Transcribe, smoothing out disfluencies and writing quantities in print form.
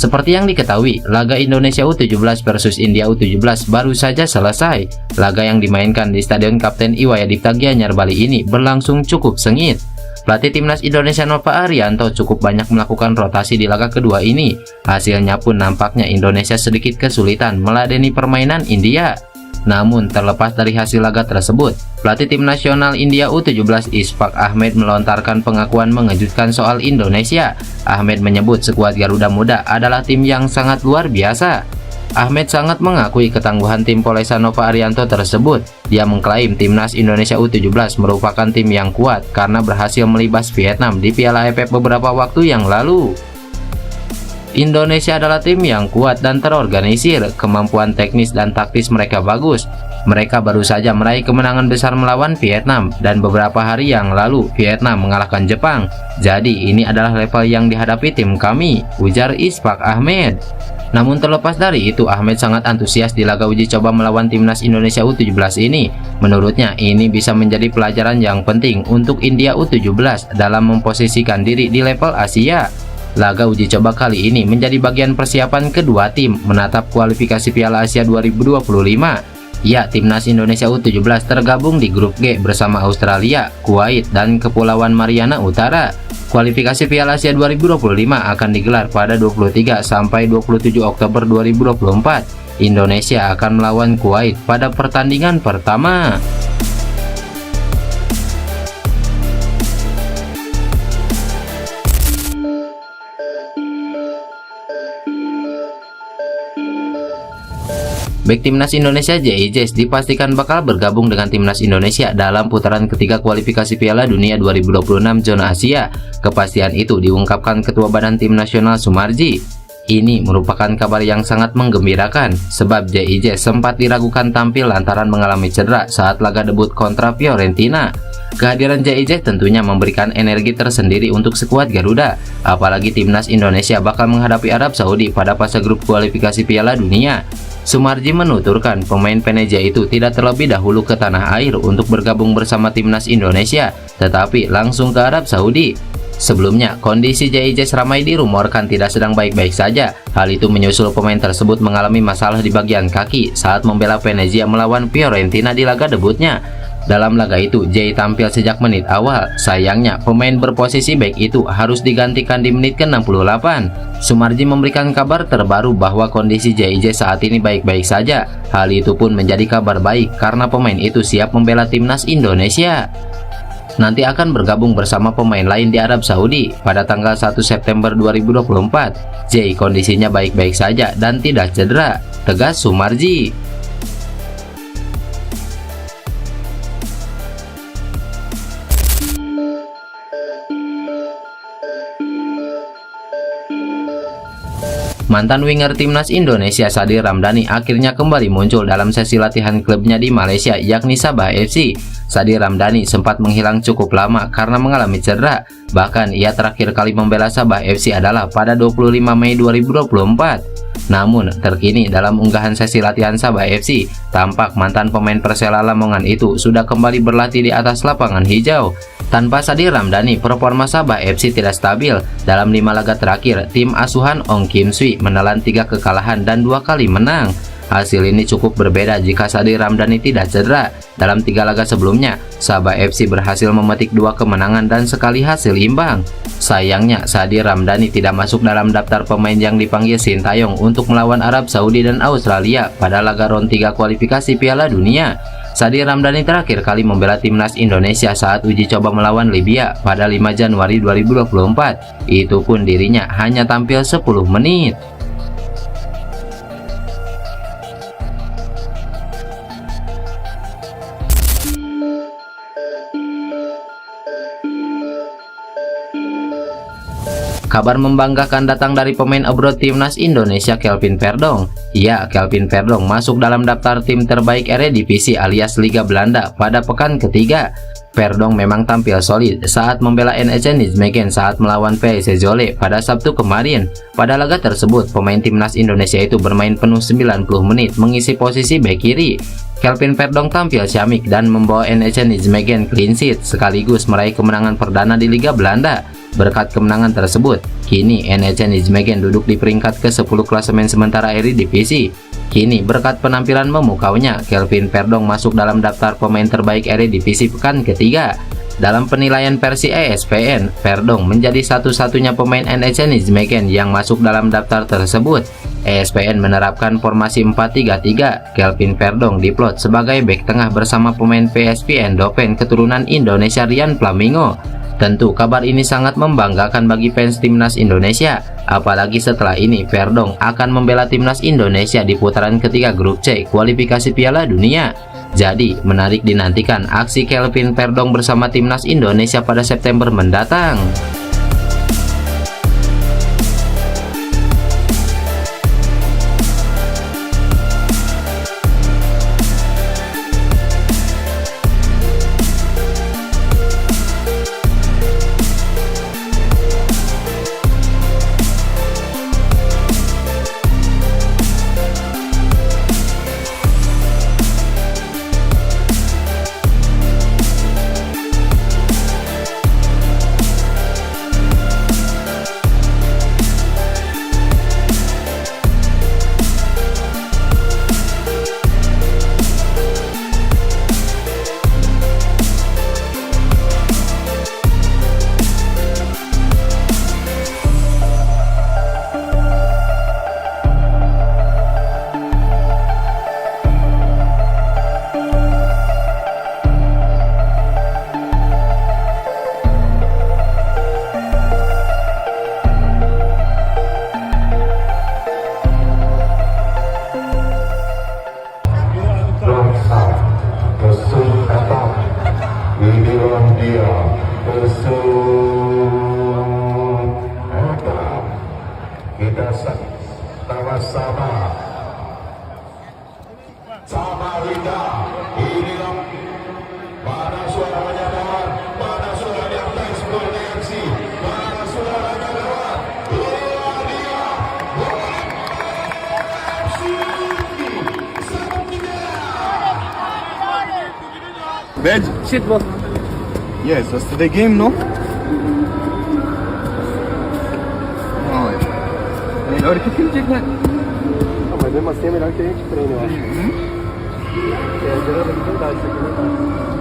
Seperti yang diketahui, laga Indonesia U17 versus India U17 baru saja selesai. Laga yang dimainkan di Stadion Kapten Iwayadipta Gianyar Bali ini berlangsung cukup sengit. Pelatih timnas Indonesia Nova Arianto cukup banyak melakukan rotasi di laga kedua ini. Hasilnya pun nampaknya Indonesia sedikit kesulitan meladeni permainan India. Namun terlepas dari hasil laga tersebut, pelatih tim nasional India U17 Ishfaq Ahmed melontarkan pengakuan mengejutkan soal Indonesia. Ahmed menyebut skuad Garuda Muda adalah tim yang sangat luar biasa. Ahmed sangat mengakui ketangguhan tim Polesan Nova Arianto tersebut. Dia mengklaim timnas Indonesia U17 merupakan tim yang kuat karena berhasil melibas Vietnam di Piala AFF beberapa waktu yang lalu. Indonesia adalah tim yang kuat dan terorganisir, kemampuan teknis dan taktis mereka bagus. Mereka baru saja meraih kemenangan besar melawan Vietnam, dan beberapa hari yang lalu Vietnam mengalahkan Jepang. Jadi ini adalah level yang dihadapi tim kami, ujar Ishfaq Ahmed. Namun terlepas dari itu, Ahmed sangat antusias di laga uji coba melawan timnas Indonesia U17 ini. Menurutnya ini bisa menjadi pelajaran yang penting untuk India U17 dalam memposisikan diri di level Asia. Laga uji coba kali ini menjadi bagian persiapan kedua tim menatap kualifikasi Piala Asia 2025. Ya, timnas Indonesia U17 tergabung di grup G bersama Australia, Kuwait, dan Kepulauan Mariana Utara. Kualifikasi Piala Asia 2025 akan digelar pada 23 sampai 27 Oktober 2024. Indonesia akan melawan Kuwait pada pertandingan pertama. Bek timnas Indonesia J.I. Jes dipastikan bakal bergabung dengan timnas Indonesia dalam putaran ketiga kualifikasi Piala Dunia 2026 zona Asia. Kepastian itu diungkapkan Ketua Badan Tim Nasional Sumarji. Ini merupakan kabar yang sangat menggembirakan, sebab J.I. Jes sempat diragukan tampil lantaran mengalami cedera saat laga debut kontra Fiorentina. Kehadiran J.I. Jes tentunya memberikan energi tersendiri untuk skuad Garuda, apalagi timnas Indonesia bakal menghadapi Arab Saudi pada fase grup kualifikasi Piala Dunia. Sumarji menuturkan pemain Venezia itu tidak terlebih dahulu ke tanah air untuk bergabung bersama timnas Indonesia, tetapi langsung ke Arab Saudi. Sebelumnya, kondisi J.I. Jes ramai dirumorkan tidak sedang baik-baik saja. Hal itu menyusul pemain tersebut mengalami masalah di bagian kaki saat membela Venezia melawan Fiorentina di laga debutnya. Dalam laga itu, J tampil sejak menit awal. Sayangnya, pemain berposisi bek itu harus digantikan di menit ke-68. Sumarji memberikan kabar terbaru bahwa kondisi J saat ini baik-baik saja. Hal itu pun menjadi kabar baik karena pemain itu siap membela timnas Indonesia. Nanti akan bergabung bersama pemain lain di Arab Saudi pada tanggal 1 September 2024. J kondisinya baik-baik saja dan tidak cedera, tegas Sumarji. Mantan winger timnas Indonesia Sadir Ramdhani akhirnya kembali muncul dalam sesi latihan klubnya di Malaysia, yakni Sabah FC. Sadir Ramdhani sempat menghilang cukup lama karena mengalami cedera. Bahkan ia terakhir kali membela Sabah FC adalah pada 25 Mei 2024. Namun terkini dalam unggahan sesi latihan Sabah FC, tampak mantan pemain Persela Lamongan itu sudah kembali berlatih di atas lapangan hijau. Tanpa Sadir Ramdhani, performa Sabah FC tidak stabil. Dalam 5 laga terakhir, tim asuhan Ong Kim Sui menelan 3 kekalahan dan 2 kali menang. Hasil ini cukup berbeda jika Sadir Ramdhani tidak cedera. Dalam 3 laga sebelumnya, Sabah FC berhasil memetik 2 kemenangan dan sekali hasil imbang. Sayangnya, Sadir Ramdhani tidak masuk dalam daftar pemain yang dipanggil Sintayong untuk melawan Arab Saudi dan Australia pada laga ronde 3 kualifikasi Piala Dunia. Sadir Ramdhani terakhir kali membela timnas Indonesia saat uji coba melawan Libya pada 5 Januari 2024. Itu pun dirinya hanya tampil 10 menit. Kabar membanggakan datang dari pemain abroad timnas Indonesia Kelvin Verdonk. Ya, Kelvin Verdonk masuk dalam daftar tim terbaik Eredivisie alias Liga Belanda pada pekan ketiga. Verdonk memang tampil solid saat membela NEC Nijmegen saat melawan PSV Zwolle pada Sabtu kemarin. Pada laga tersebut, pemain timnas Indonesia itu bermain penuh 90 menit mengisi posisi bek kiri. Kelvin Verdonk tampil ciamik dan membawa NEC Nijmegen clean sheet sekaligus meraih kemenangan perdana di Liga Belanda. Berkat kemenangan tersebut, kini NEC Nijmegen duduk di peringkat ke-10 klasemen sementara Eredivisie. Kini berkat penampilan memukaunya, Kelvin Verdonk masuk dalam daftar pemain terbaik Eredivisie pekan ketiga. Dalam penilaian versi ESPN, Verdonk menjadi satu-satunya pemain NEC Nijmegen yang masuk dalam daftar tersebut. ESPN menerapkan formasi 4-3-3. Kelvin Verdonk diplot sebagai bek tengah bersama pemain PSV Eindhoven keturunan Indonesia Rian Flamingo. Tentu kabar ini sangat membanggakan bagi fans timnas Indonesia, apalagi setelah ini Verdonk akan membela timnas Indonesia di putaran ketiga grup C kualifikasi Piala Dunia. Jadi, menarik dinantikan aksi Kelvin Verdonk bersama timnas Indonesia pada September mendatang. Kita sama-sama lidah. Inilah mana suaranya kawan, mana suaranya fans FC, mana suaranya kawan. Inilah dia FC sepertinya. Veg? Shit, bro. Yes, was today game, no? Oh, Na hora que ele tinha que. Ah, mas mesmo assim é melhor que a gente treine, eu acho. É, geralmente é verdade, isso aqui é verdade.